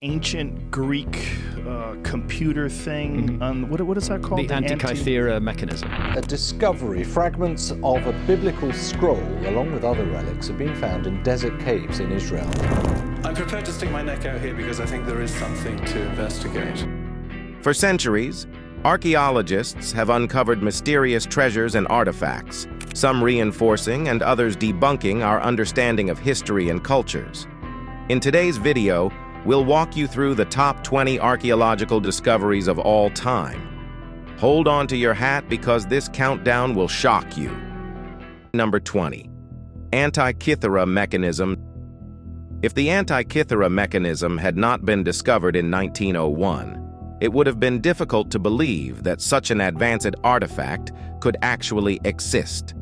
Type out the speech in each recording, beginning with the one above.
ancient Greek computer thing. What is that called? The Antikythera mechanism. A discovery. Fragments of a biblical scroll, along with other relics, have been found in desert caves in Israel. I'm prepared to stick my neck out here because I think there is something to investigate. For centuries, archaeologists have uncovered mysterious treasures and artifacts, some reinforcing and others debunking our understanding of history and cultures. In today's video, we'll walk you through the top 20 archaeological discoveries of all time. Hold on to your hat because this countdown will shock you. Number 20. Antikythera mechanism. If the Antikythera mechanism had not been discovered in 1901, it would have been difficult to believe that such an advanced artifact could actually exist.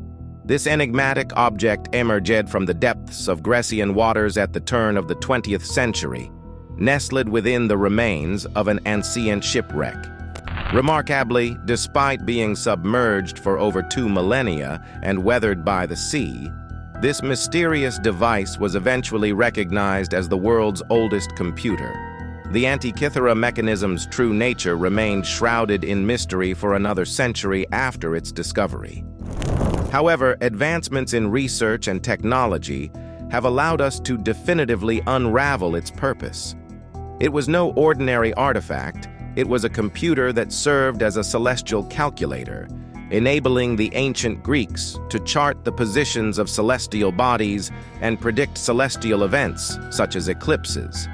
This enigmatic object emerged from the depths of Grecian waters at the turn of the 20th century, nestled within the remains of an ancient shipwreck. Remarkably, despite being submerged for over 2 millennia and weathered by the sea, this mysterious device was eventually recognized as the world's oldest computer. The Antikythera mechanism's true nature remained shrouded in mystery for another century after its discovery. However, advancements in research and technology have allowed us to definitively unravel its purpose. It was no ordinary artifact. It was a computer that served as a celestial calculator, enabling the ancient Greeks to chart the positions of celestial bodies and predict celestial events, such as eclipses.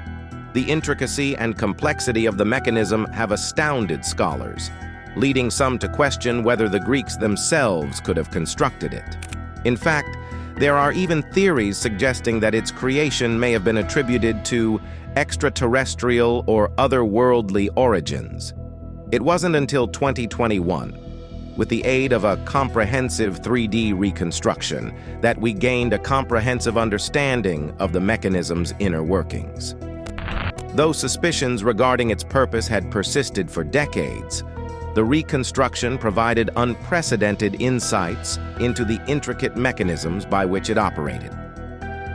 The intricacy and complexity of the mechanism have astounded scholars, leading some to question whether the Greeks themselves could have constructed it. In fact, there are even theories suggesting that its creation may have been attributed to extraterrestrial or otherworldly origins. It wasn't until 2021, with the aid of a comprehensive 3D reconstruction, that we gained a comprehensive understanding of the mechanism's inner workings. Though suspicions regarding its purpose had persisted for decades, the reconstruction provided unprecedented insights into the intricate mechanisms by which it operated.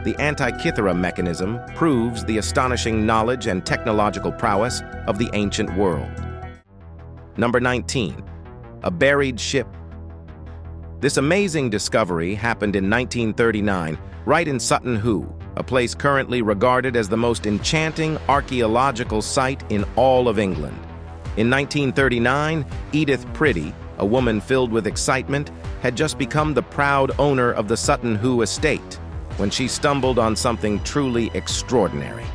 The Antikythera mechanism proves the astonishing knowledge and technological prowess of the ancient world. Number 19. A buried ship. This amazing discovery happened in 1939, right in Sutton Hoo, a place currently regarded as the most enchanting archaeological site in all of England. In 1939, Edith Pretty, a woman filled with excitement, had just become the proud owner of the Sutton Hoo estate when she stumbled on something truly extraordinary.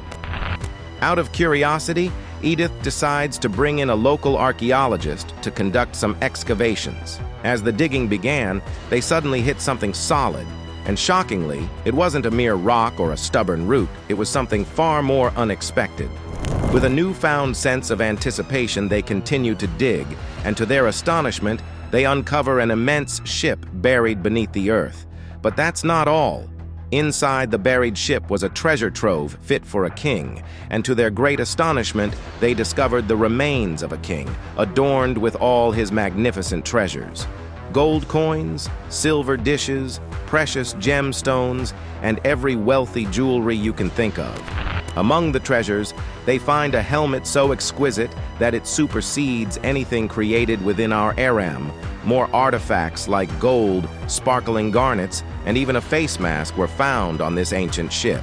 Out of curiosity, Edith decides to bring in a local archaeologist to conduct some excavations. As the digging began, they suddenly hit something solid, and shockingly, it wasn't a mere rock or a stubborn root, it was something far more unexpected. With a newfound sense of anticipation, they continue to dig, and to their astonishment, they uncover an immense ship buried beneath the earth. But that's not all. Inside the buried ship was a treasure trove fit for a king, and to their great astonishment, they discovered the remains of a king, adorned with all his magnificent treasures. Gold coins, silver dishes, precious gemstones, and every wealthy jewelry you can think of. Among the treasures, they find a helmet so exquisite that it supersedes anything created within our Aram. More artifacts like gold, sparkling garnets, and even a face mask were found on this ancient ship.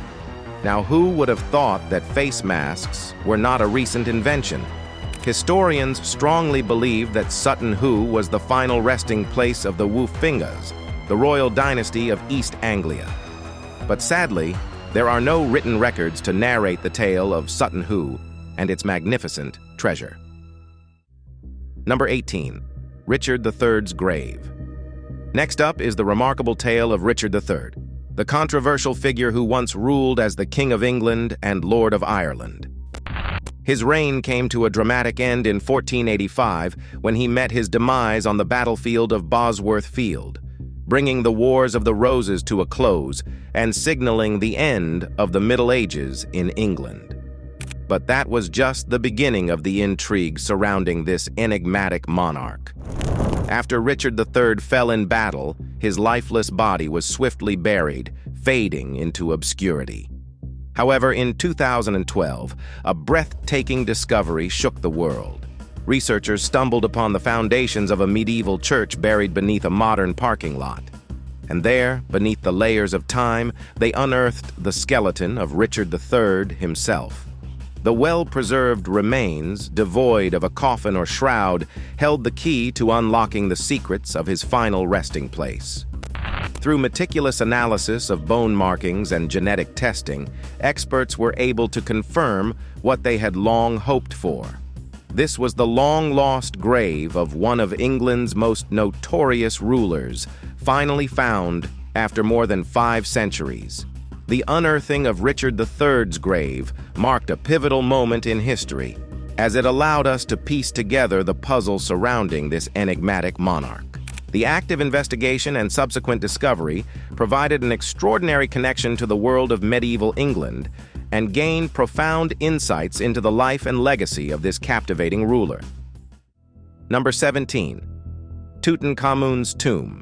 Now, who would have thought that face masks were not a recent invention? Historians strongly believe that Sutton Hoo was the final resting place of the Wulfingas, the royal dynasty of East Anglia. But sadly, there are no written records to narrate the tale of Sutton Hoo and its magnificent treasure. Number 18. Richard III's grave. Next up is the remarkable tale of Richard III, the controversial figure who once ruled as the King of England and Lord of Ireland. His reign came to a dramatic end in 1485 when he met his demise on the battlefield of Bosworth Field, bringing the Wars of the Roses to a close and signaling the end of the Middle Ages in England. But that was just the beginning of the intrigue surrounding this enigmatic monarch. After Richard III fell in battle, his lifeless body was swiftly buried, fading into obscurity. However, in 2012, a breathtaking discovery shook the world. Researchers stumbled upon the foundations of a medieval church buried beneath a modern parking lot. And there, beneath the layers of time, they unearthed the skeleton of Richard III himself. The well-preserved remains, devoid of a coffin or shroud, held the key to unlocking the secrets of his final resting place. Through meticulous analysis of bone markings and genetic testing, experts were able to confirm what they had long hoped for. This was the long-lost grave of one of England's most notorious rulers, finally found after more than 5 centuries. The unearthing of Richard III's grave marked a pivotal moment in history, as it allowed us to piece together the puzzle surrounding this enigmatic monarch. The active investigation and subsequent discovery provided an extraordinary connection to the world of medieval England and gained profound insights into the life and legacy of this captivating ruler. Number 17. Tutankhamun's tomb.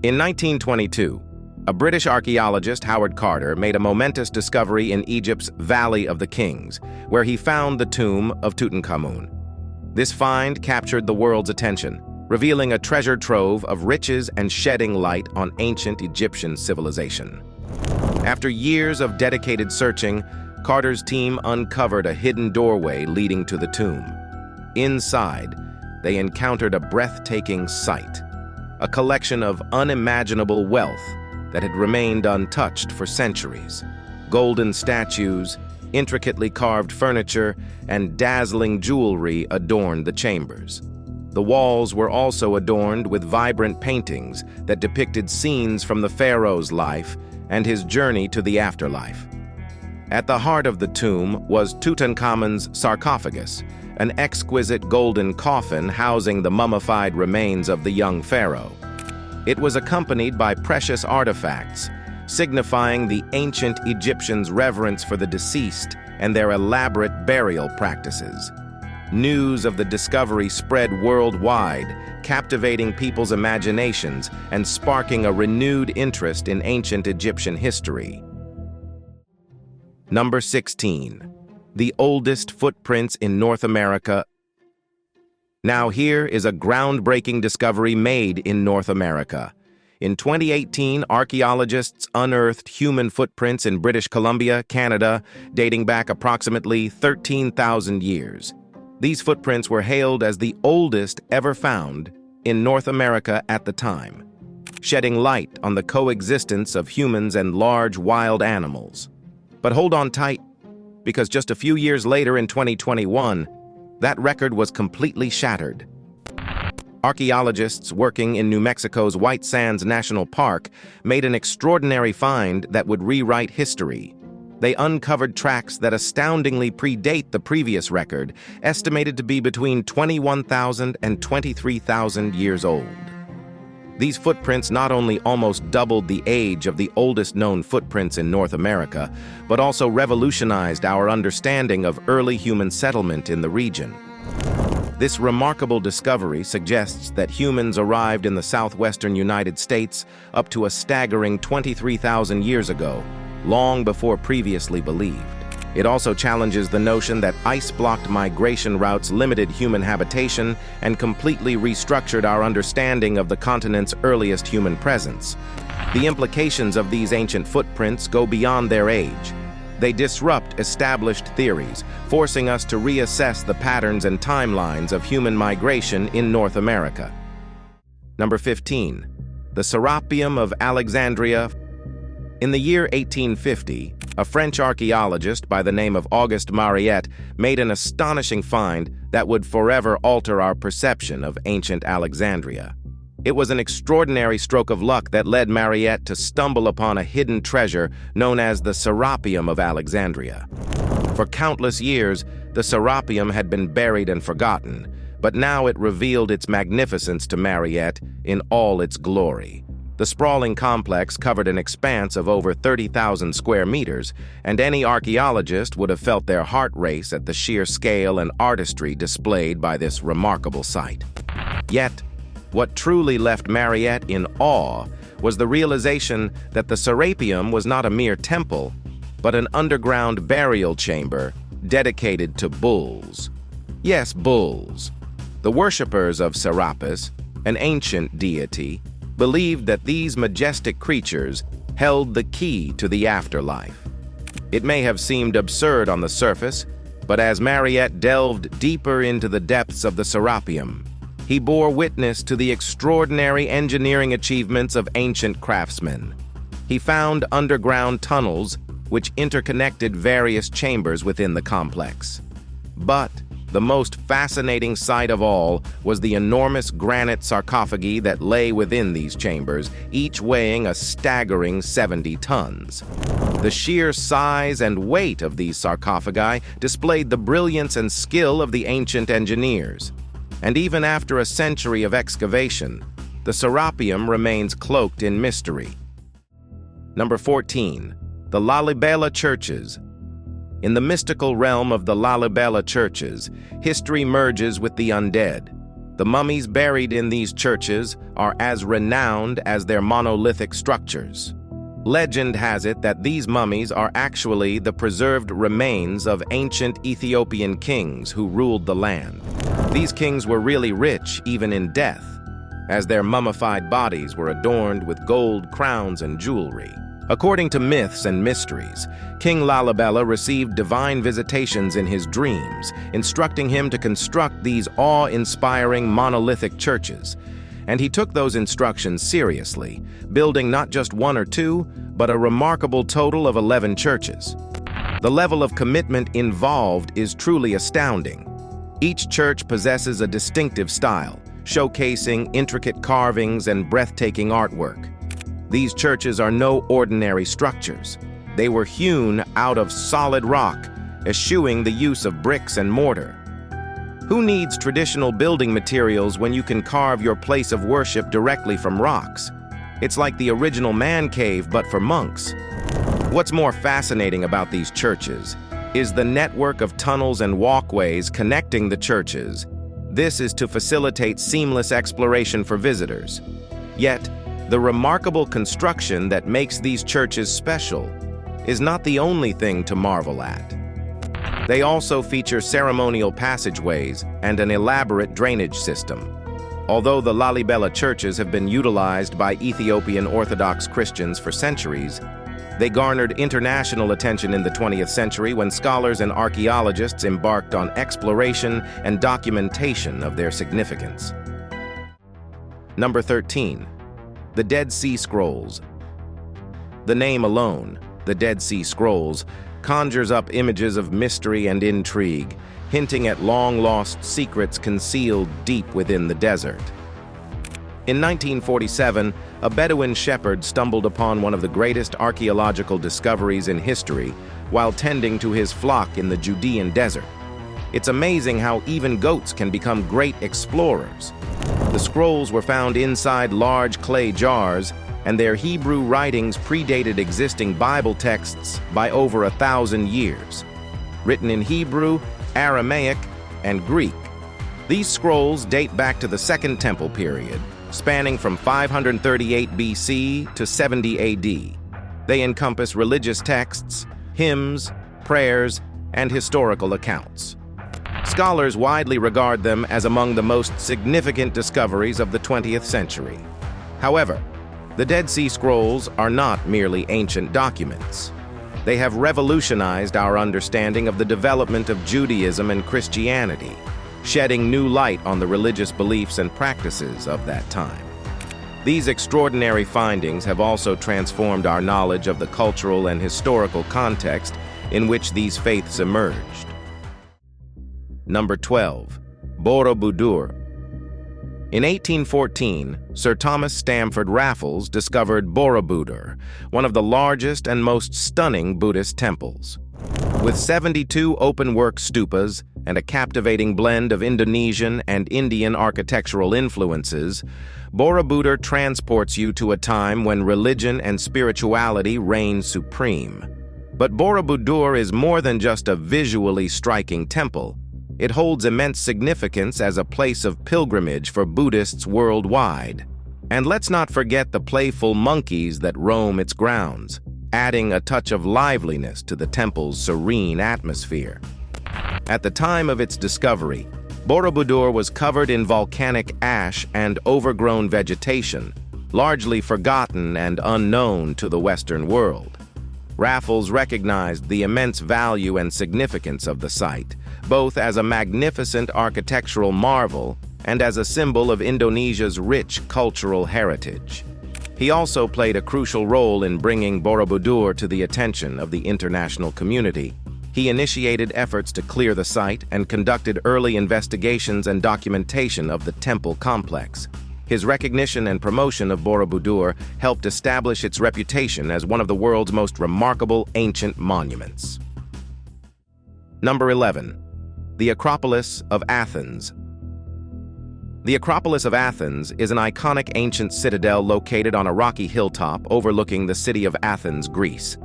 In 1922, a British archaeologist, Howard Carter, made a momentous discovery in Egypt's Valley of the Kings, where he found the tomb of Tutankhamun. This find captured the world's attention, revealing a treasure trove of riches and shedding light on ancient Egyptian civilization. After years of dedicated searching, Carter's team uncovered a hidden doorway leading to the tomb. Inside, they encountered a breathtaking sight, a collection of unimaginable wealth that had remained untouched for centuries. Golden statues, intricately carved furniture, and dazzling jewelry adorned the chambers. The walls were also adorned with vibrant paintings that depicted scenes from the pharaoh's life and his journey to the afterlife. At the heart of the tomb was Tutankhamun's sarcophagus, an exquisite golden coffin housing the mummified remains of the young pharaoh. It was accompanied by precious artifacts, signifying the ancient Egyptians' reverence for the deceased and their elaborate burial practices. News of the discovery spread worldwide, captivating people's imaginations and sparking a renewed interest in ancient Egyptian history. Number 16. The oldest footprints in North America. Now here is a groundbreaking discovery made in North America. In 2018, archaeologists unearthed human footprints in British Columbia, Canada, dating back approximately 13,000 years. These footprints were hailed as the oldest ever found in North America at the time, shedding light on the coexistence of humans and large wild animals. But hold on tight, because just a few years later in 2021, that record was completely shattered. Archaeologists working in New Mexico's White Sands National Park made an extraordinary find that would rewrite history. They uncovered tracks that astoundingly predate the previous record, estimated to be between 21,000 and 23,000 years old. These footprints not only almost doubled the age of the oldest known footprints in North America, but also revolutionized our understanding of early human settlement in the region. This remarkable discovery suggests that humans arrived in the southwestern United States up to a staggering 23,000 years ago, long before previously believed. It also challenges the notion that ice-blocked migration routes limited human habitation and completely restructured our understanding of the continent's earliest human presence. The implications of these ancient footprints go beyond their age. They disrupt established theories, forcing us to reassess the patterns and timelines of human migration in North America. Number 15. The Serapeum of Alexandria. In the year 1850, a French archaeologist by the name of Auguste Mariette made an astonishing find that would forever alter our perception of ancient Alexandria. It was an extraordinary stroke of luck that led Mariette to stumble upon a hidden treasure known as the Serapeum of Alexandria. For countless years, the Serapeum had been buried and forgotten, but now it revealed its magnificence to Mariette in all its glory. The sprawling complex covered an expanse of over 30,000 square meters, and any archaeologist would have felt their heart race at the sheer scale and artistry displayed by this remarkable site. Yet, what truly left Mariette in awe was the realization that the Serapeum was not a mere temple, but an underground burial chamber dedicated to bulls. Yes, bulls. The worshippers of Serapis, an ancient deity, believed that these majestic creatures held the key to the afterlife. It may have seemed absurd on the surface, but as Mariette delved deeper into the depths of the Serapeum, he bore witness to the extraordinary engineering achievements of ancient craftsmen. He found underground tunnels which interconnected various chambers within the complex. But the most fascinating sight of all was the enormous granite sarcophagi that lay within these chambers, each weighing a staggering 70 tons. The sheer size and weight of these sarcophagi displayed the brilliance and skill of the ancient engineers. And even after a century of excavation, the Serapeum remains cloaked in mystery. Number 14. The Lalibela Churches. In the mystical realm of the Lalibela churches, history merges with the undead. The mummies buried in these churches are as renowned as their monolithic structures. Legend has it that these mummies are actually the preserved remains of ancient Ethiopian kings who ruled the land. These kings were really rich even in death, as their mummified bodies were adorned with gold crowns and jewelry. According to myths and mysteries, King Lalibela received divine visitations in his dreams, instructing him to construct these awe-inspiring monolithic churches. And he took those instructions seriously, building not just one or two, but a remarkable total of 11 churches. The level of commitment involved is truly astounding. Each church possesses a distinctive style, showcasing intricate carvings and breathtaking artwork. These churches are no ordinary structures. They were hewn out of solid rock, eschewing the use of bricks and mortar. Who needs traditional building materials when you can carve your place of worship directly from rocks? It's like the original man cave, but for monks. What's more fascinating about these churches is the network of tunnels and walkways connecting the churches. This is to facilitate seamless exploration for visitors. Yet, the remarkable construction that makes these churches special is not the only thing to marvel at. They also feature ceremonial passageways and an elaborate drainage system. Although the Lalibela churches have been utilized by Ethiopian Orthodox Christians for centuries, they garnered international attention in the 20th century when scholars and archaeologists embarked on exploration and documentation of their significance. Number 13. The Dead Sea Scrolls. The name alone, the Dead Sea Scrolls, conjures up images of mystery and intrigue, hinting at long-lost secrets concealed deep within the desert. In 1947, a Bedouin shepherd stumbled upon one of the greatest archaeological discoveries in history while tending to his flock in the Judean desert. It's amazing how even goats can become great explorers. The scrolls were found inside large clay jars, and their Hebrew writings predated existing Bible texts by over 1,000 years. Written in Hebrew, Aramaic, and Greek, these scrolls date back to the Second Temple period, spanning from 538 BC to 70 AD. They encompass religious texts, hymns, prayers, and historical accounts. Scholars widely regard them as among the most significant discoveries of the 20th century. However, the Dead Sea Scrolls are not merely ancient documents. They have revolutionized our understanding of the development of Judaism and Christianity, shedding new light on the religious beliefs and practices of that time. These extraordinary findings have also transformed our knowledge of the cultural and historical context in which these faiths emerged. Number 12. Borobudur. In 1814, Sir Thomas Stamford Raffles discovered Borobudur, one of the largest and most stunning Buddhist temples. With 72 open-work stupas and a captivating blend of Indonesian and Indian architectural influences, Borobudur transports you to a time when religion and spirituality reign supreme. But Borobudur is more than just a visually striking temple. It holds immense significance as a place of pilgrimage for Buddhists worldwide. And let's not forget the playful monkeys that roam its grounds. adding a touch of liveliness to the temple's serene atmosphere. At the time of its discovery, Borobudur was covered in volcanic ash and overgrown vegetation, largely forgotten and unknown to the Western world. Raffles recognized the immense value and significance of the site, both as a magnificent architectural marvel and as a symbol of Indonesia's rich cultural heritage. He also played a crucial role in bringing Borobudur to the attention of the international community. He initiated efforts to clear the site and conducted early investigations and documentation of the temple complex. His recognition and promotion of Borobudur helped establish its reputation as one of the world's most remarkable ancient monuments. Number 11. The Acropolis of Athens. The Acropolis of Athens is an iconic ancient citadel located on a rocky hilltop overlooking the city of Athens, Greece.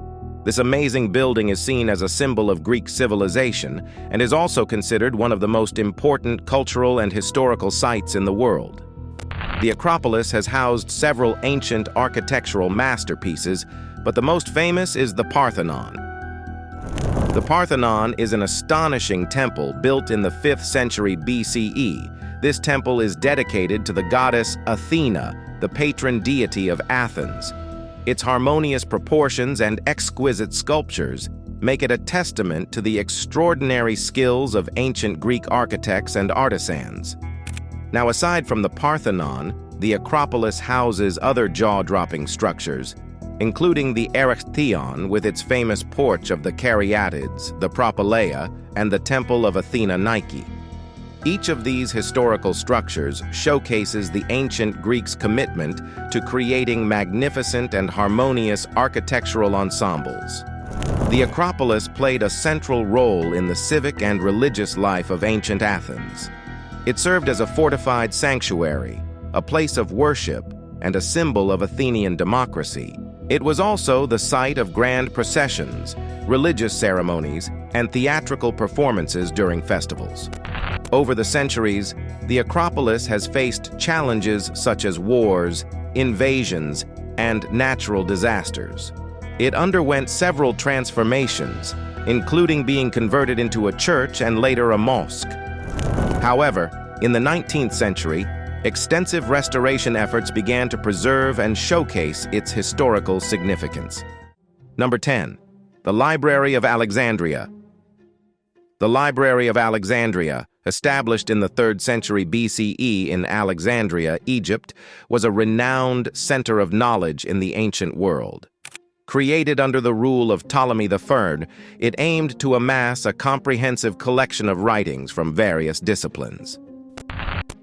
This amazing building is seen as a symbol of Greek civilization and is also considered one of the most important cultural and historical sites in the world. The Acropolis has housed several ancient architectural masterpieces, but the most famous is the Parthenon. The Parthenon is an astonishing temple built in the 5th century BCE. This temple is dedicated to the goddess Athena, the patron deity of Athens. Its harmonious proportions and exquisite sculptures make it a testament to the extraordinary skills of ancient Greek architects and artisans. Now, aside from the Parthenon, the Acropolis houses other jaw-dropping structures, including the Erechtheion with its famous porch of the Caryatids, the Propylaea, and the Temple of Athena Nike. Each of these historical structures showcases the ancient Greeks' commitment to creating magnificent and harmonious architectural ensembles. The Acropolis played a central role in the civic and religious life of ancient Athens. It served as a fortified sanctuary, a place of worship, and a symbol of Athenian democracy. It was also the site of grand processions, religious ceremonies, and theatrical performances during festivals. Over the centuries, the Acropolis has faced challenges such as wars, invasions, and natural disasters. It underwent several transformations, including being converted into a church and later a mosque. However, in the 19th century, extensive restoration efforts began to preserve and showcase its historical significance. Number 10. The Library of Alexandria. The Library of Alexandria, established in the 3rd century BCE in Alexandria, Egypt, was a renowned center of knowledge in the ancient world. Created under the rule of Ptolemy I, it aimed to amass a comprehensive collection of writings from various disciplines.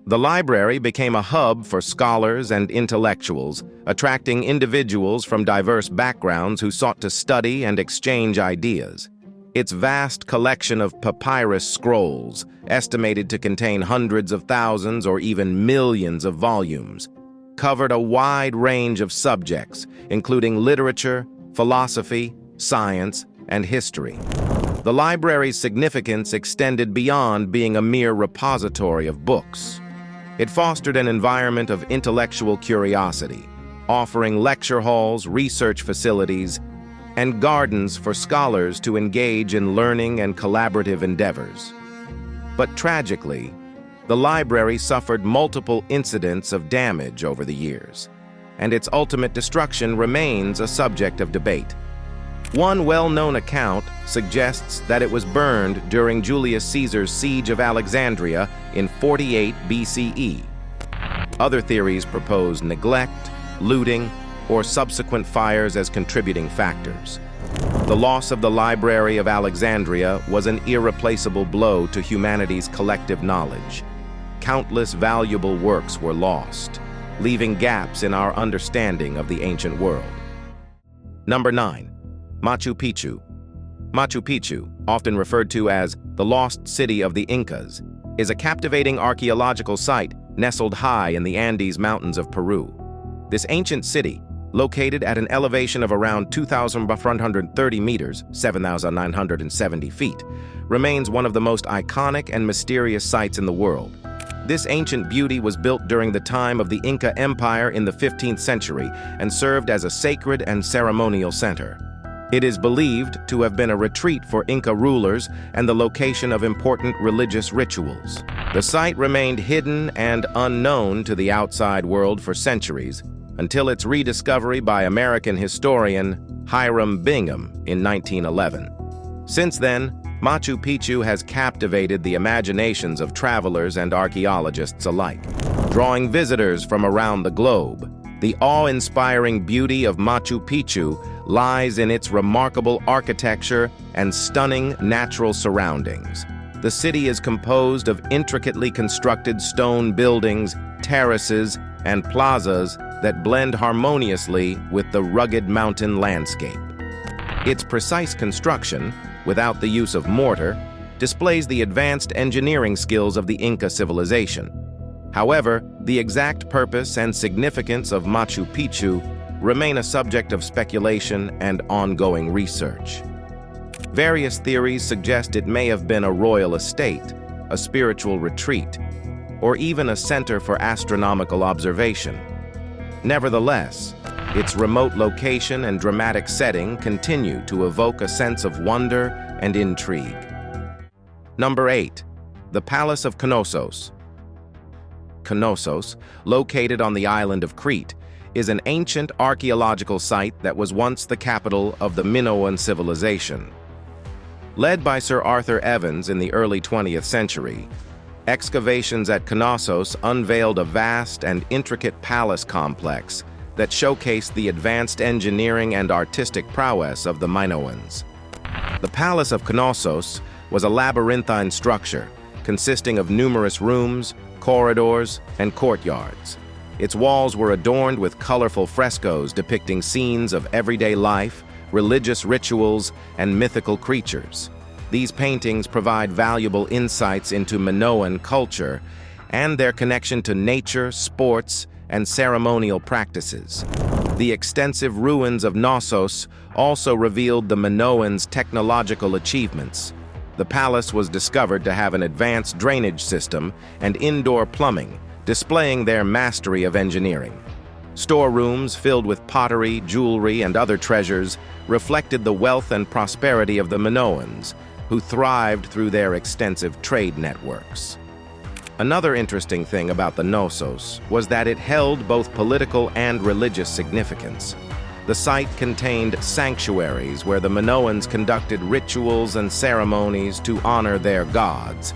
The library became a hub for scholars and intellectuals, attracting individuals from diverse backgrounds who sought to study and exchange ideas. Its vast collection of papyrus scrolls, estimated to contain hundreds of thousands or even millions of volumes, covered a wide range of subjects, including literature, philosophy, science, and history. The library's significance extended beyond being a mere repository of books. It fostered an environment of intellectual curiosity, offering lecture halls, research facilities, and gardens for scholars to engage in learning and collaborative endeavors. But tragically, the library suffered multiple incidents of damage over the years, and its ultimate destruction remains a subject of debate. One well-known account suggests that it was burned during Julius Caesar's siege of Alexandria in 48 BCE. Other theories propose neglect, looting, or subsequent fires as contributing factors. The loss of the Library of Alexandria was an irreplaceable blow to humanity's collective knowledge. Countless valuable works were lost, leaving gaps in our understanding of the ancient world. Number 9. Machu Picchu. Machu Picchu, often referred to as the lost city of the Incas, is a captivating archaeological site nestled high in the Andes Mountains of Peru. This ancient city, located at an elevation of around 2,130 meters, 7,970 feet, remains one of the most iconic and mysterious sites in the world. This ancient beauty was built during the time of the Inca Empire in the 15th century and served as a sacred and ceremonial center. It is believed to have been a retreat for Inca rulers and the location of important religious rituals. The site remained hidden and unknown to the outside world for centuries, until its rediscovery by American historian Hiram Bingham in 1911. Since then, Machu Picchu has captivated the imaginations of travelers and archaeologists alike, drawing visitors from around the globe. The awe-inspiring beauty of Machu Picchu lies in its remarkable architecture and stunning natural surroundings. The city is composed of intricately constructed stone buildings, terraces, and plazas that blend harmoniously with the rugged mountain landscape. Its precise construction, without the use of mortar, displays the advanced engineering skills of the Inca civilization. However, the exact purpose and significance of Machu Picchu remain a subject of speculation and ongoing research. Various theories suggest it may have been a royal estate, a spiritual retreat, or even a center for astronomical observation. Nevertheless, its remote location and dramatic setting continue to evoke a sense of wonder and intrigue. Number 8. The Palace of Knossos. Knossos, located on the island of Crete, is an ancient archaeological site that was once the capital of the Minoan civilization. Led by Sir Arthur Evans in the early 20th century, excavations at Knossos unveiled a vast and intricate palace complex that showcased the advanced engineering and artistic prowess of the Minoans. The Palace of Knossos was a labyrinthine structure consisting of numerous rooms, corridors, and courtyards. Its walls were adorned with colorful frescoes depicting scenes of everyday life, religious rituals, and mythical creatures. These paintings provide valuable insights into Minoan culture and their connection to nature, sports, and ceremonial practices. The extensive ruins of Knossos also revealed the Minoans' technological achievements. The palace was discovered to have an advanced drainage system and indoor plumbing, displaying their mastery of engineering. Storerooms filled with pottery, jewelry, and other treasures reflected the wealth and prosperity of the Minoans, who thrived through their extensive trade networks. Another interesting thing about the Knossos was that it held both political and religious significance. The site contained sanctuaries where the Minoans conducted rituals and ceremonies to honor their gods,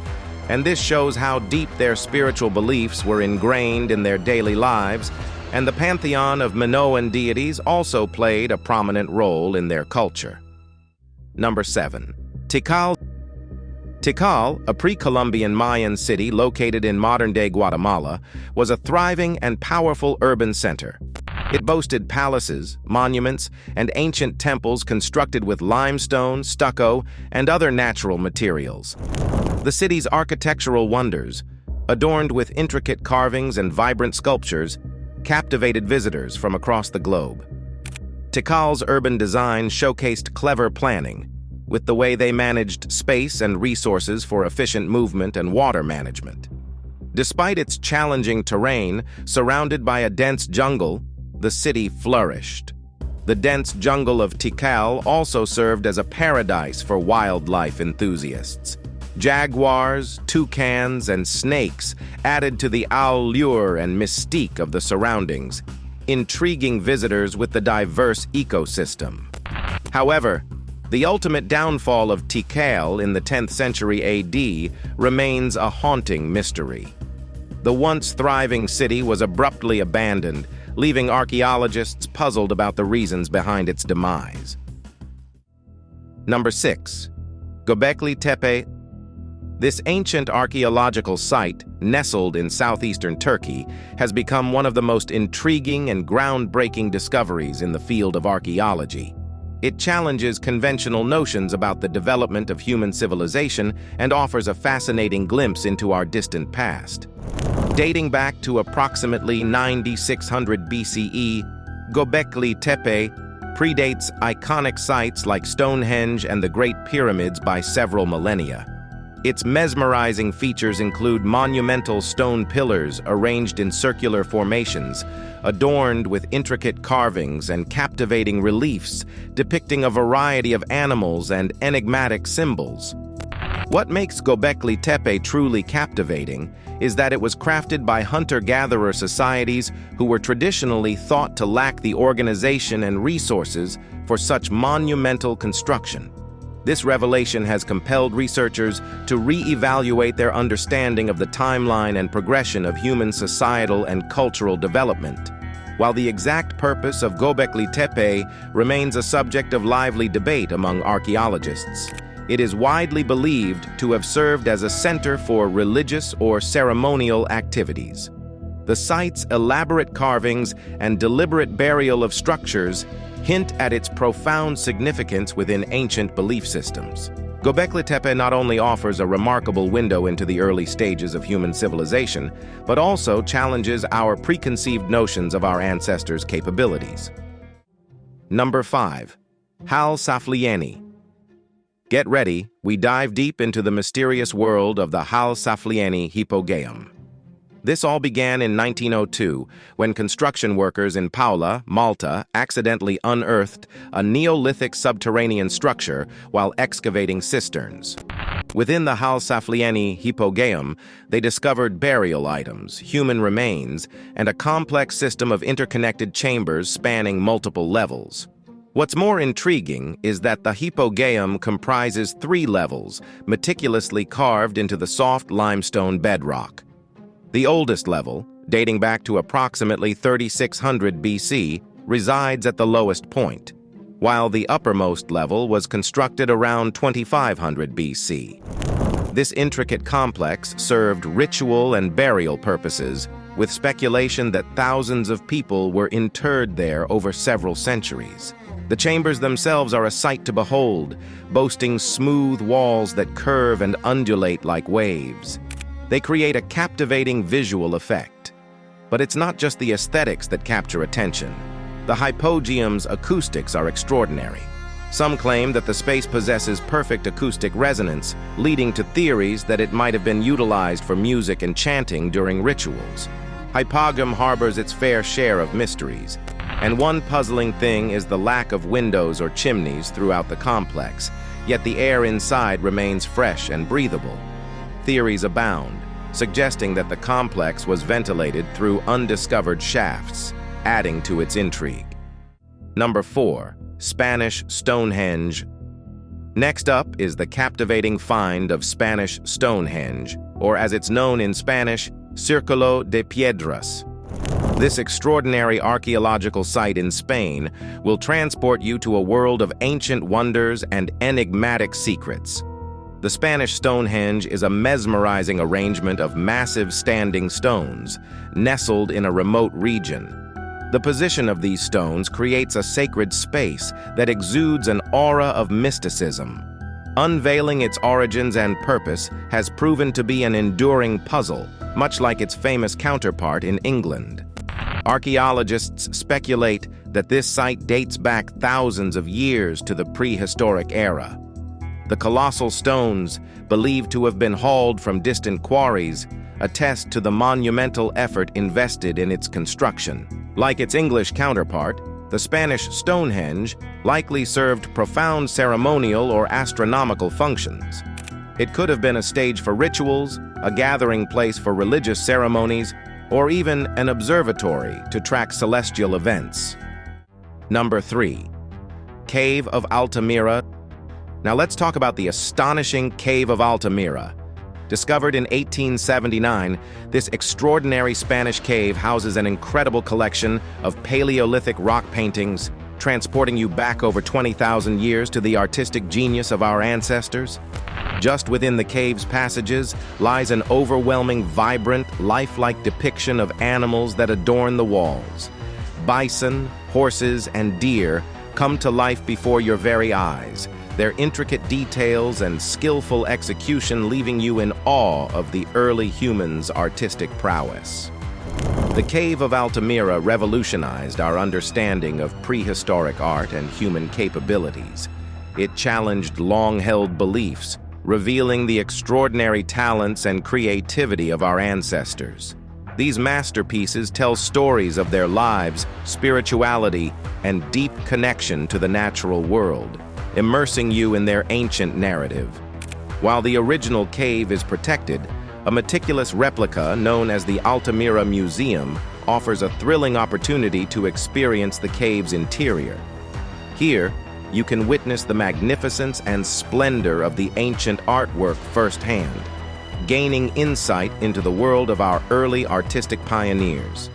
and this shows how deep their spiritual beliefs were ingrained in their daily lives, and the pantheon of Minoan deities also played a prominent role in their culture. Number 7. Tikal. Tikal, a pre-Columbian Mayan city located in modern-day Guatemala, was a thriving and powerful urban center. It boasted palaces, monuments, and ancient temples constructed with limestone, stucco, and other natural materials. The city's architectural wonders, adorned with intricate carvings and vibrant sculptures, captivated visitors from across the globe. Tikal's urban design showcased clever planning, with the way they managed space and resources for efficient movement and water management. Despite its challenging terrain, surrounded by a dense jungle, the city flourished. The dense jungle of Tikal also served as a paradise for wildlife enthusiasts. Jaguars, toucans, and snakes added to the allure and mystique of the surroundings, intriguing visitors with the diverse ecosystem. However, the ultimate downfall of Tikal in the 10th century AD remains a haunting mystery. The once thriving city was abruptly abandoned, leaving archaeologists puzzled about the reasons behind its demise. Number 6. Göbekli Tepe. This ancient archaeological site, nestled in southeastern Turkey, has become one of the most intriguing and groundbreaking discoveries in the field of archaeology. It challenges conventional notions about the development of human civilization and offers a fascinating glimpse into our distant past. Dating back to approximately 9600 BCE, Göbekli Tepe predates iconic sites like Stonehenge and the Great Pyramids by several millennia. Its mesmerizing features include monumental stone pillars arranged in circular formations, adorned with intricate carvings and captivating reliefs depicting a variety of animals and enigmatic symbols. What makes Göbekli Tepe truly captivating is that it was crafted by hunter-gatherer societies who were traditionally thought to lack the organization and resources for such monumental construction. This revelation has compelled researchers to re-evaluate their understanding of the timeline and progression of human societal and cultural development. While the exact purpose of Göbekli Tepe remains a subject of lively debate among archaeologists, it is widely believed to have served as a center for religious or ceremonial activities. The site's elaborate carvings and deliberate burial of structures hint at its profound significance within ancient belief systems. Göbekli Tepe not only offers a remarkable window into the early stages of human civilization, but also challenges our preconceived notions of our ancestors' capabilities. Number 5. Hal Saflieni. Get ready, we dive deep into the mysterious world of the Hal Saflieni Hypogeum. This all began in 1902, when construction workers in Paula, Malta, accidentally unearthed a Neolithic subterranean structure while excavating cisterns. Within the Hal Saflieni Hypogeum, they discovered burial items, human remains, and a complex system of interconnected chambers spanning multiple levels. What's more intriguing is that the Hypogeum comprises 3 levels, meticulously carved into the soft limestone bedrock. The oldest level, dating back to approximately 3600 BC, resides at the lowest point, while the uppermost level was constructed around 2500 BC. This intricate complex served ritual and burial purposes, with speculation that thousands of people were interred there over several centuries. The chambers themselves are a sight to behold, boasting smooth walls that curve and undulate like waves. They create a captivating visual effect. But it's not just the aesthetics that capture attention. The Hypogeum's acoustics are extraordinary. Some claim that the space possesses perfect acoustic resonance, leading to theories that it might have been utilized for music and chanting during rituals. Hypogeum harbors its fair share of mysteries, and one puzzling thing is the lack of windows or chimneys throughout the complex, yet the air inside remains fresh and breathable. Theories abound, suggesting that the complex was ventilated through undiscovered shafts, adding to its intrigue. Number 4. Spanish Stonehenge. Next up is the captivating find of Spanish Stonehenge, or as it's known in Spanish, Círculo de Piedras. This extraordinary archaeological site in Spain will transport you to a world of ancient wonders and enigmatic secrets. The Spanish Stonehenge is a mesmerizing arrangement of massive standing stones, nestled in a remote region. The position of these stones creates a sacred space that exudes an aura of mysticism. Unveiling its origins and purpose has proven to be an enduring puzzle, much like its famous counterpart in England. Archaeologists speculate that this site dates back thousands of years to the prehistoric era. The colossal stones, believed to have been hauled from distant quarries, attest to the monumental effort invested in its construction. Like its English counterpart, the Spanish Stonehenge likely served profound ceremonial or astronomical functions. It could have been a stage for rituals, a gathering place for religious ceremonies, or even an observatory to track celestial events. Number 3. Cave of Altamira. Now let's talk about the astonishing Cave of Altamira. Discovered in 1879, this extraordinary Spanish cave houses an incredible collection of Paleolithic rock paintings, transporting you back over 20,000 years to the artistic genius of our ancestors. Just within the cave's passages lies an overwhelming, vibrant, lifelike depiction of animals that adorn the walls. Bison, horses, and deer come to life before your very eyes, their intricate details and skillful execution leaving you in awe of the early humans' artistic prowess. The Cave of Altamira revolutionized our understanding of prehistoric art and human capabilities. It challenged long-held beliefs, revealing the extraordinary talents and creativity of our ancestors. These masterpieces tell stories of their lives, spirituality, and deep connection to the natural world, immersing you in their ancient narrative. While the original cave is protected, a meticulous replica known as the Altamira Museum offers a thrilling opportunity to experience the cave's interior. Here, you can witness the magnificence and splendor of the ancient artwork firsthand, gaining insight into the world of our early artistic pioneers.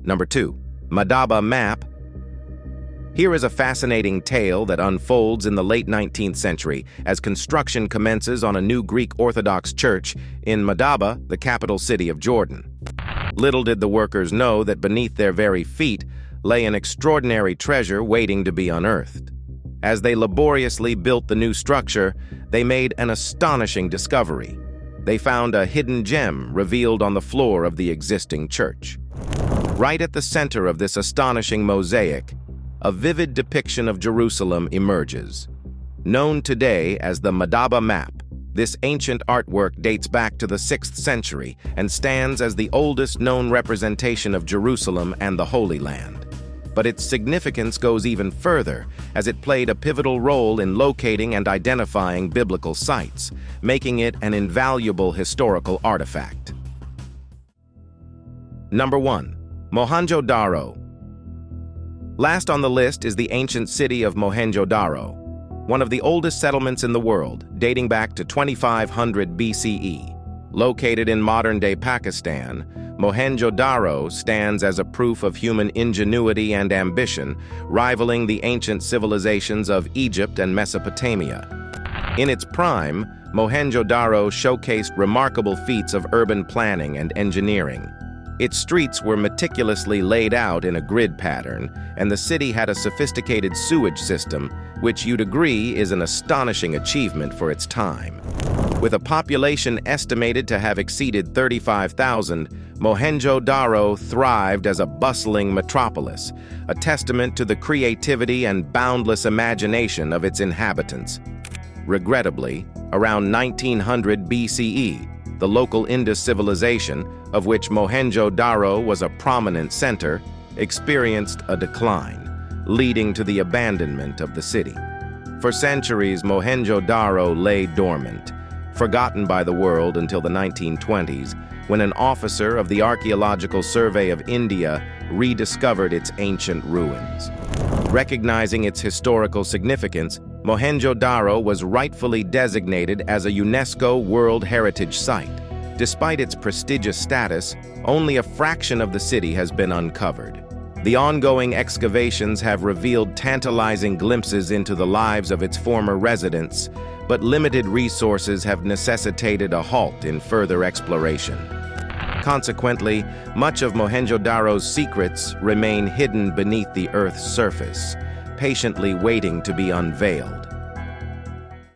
Number 2, Madaba Map. Here is a fascinating tale that unfolds in the late 19th century as construction commences on a new Greek Orthodox church in Madaba, the capital city of Jordan. Little did the workers know that beneath their very feet lay an extraordinary treasure waiting to be unearthed. As they laboriously built the new structure, they made an astonishing discovery. They found a hidden gem revealed on the floor of the existing church. Right at the center of this astonishing mosaic, a vivid depiction of Jerusalem emerges. Known today as the Madaba Map, this ancient artwork dates back to the 6th century and stands as the oldest known representation of Jerusalem and the Holy Land. But its significance goes even further, as it played a pivotal role in locating and identifying biblical sites, making it an invaluable historical artifact. Number 1. Mohenjo-Daro. Last on the list is the ancient city of Mohenjo-Daro, one of the oldest settlements in the world, dating back to 2500 BCE. Located in modern-day Pakistan, Mohenjo-Daro stands as a proof of human ingenuity and ambition, rivaling the ancient civilizations of Egypt and Mesopotamia. In its prime, Mohenjo-Daro showcased remarkable feats of urban planning and engineering. Its streets were meticulously laid out in a grid pattern, and the city had a sophisticated sewage system, which you'd agree is an astonishing achievement for its time. With a population estimated to have exceeded 35,000, Mohenjo-Daro thrived as a bustling metropolis, a testament to the creativity and boundless imagination of its inhabitants. Regrettably, around 1900 BCE, the local Indus civilization, of which Mohenjo-Daro was a prominent center, experienced a decline, leading to the abandonment of the city. For centuries, Mohenjo-Daro lay dormant, forgotten by the world until the 1920s, when an officer of the Archaeological Survey of India rediscovered its ancient ruins. Recognizing its historical significance, Mohenjo-Daro was rightfully designated as a UNESCO World Heritage Site. Despite its prestigious status, only a fraction of the city has been uncovered. The ongoing excavations have revealed tantalizing glimpses into the lives of its former residents, but limited resources have necessitated a halt in further exploration. Consequently, much of Mohenjo-Daro's secrets remain hidden beneath the Earth's surface, patiently waiting to be unveiled.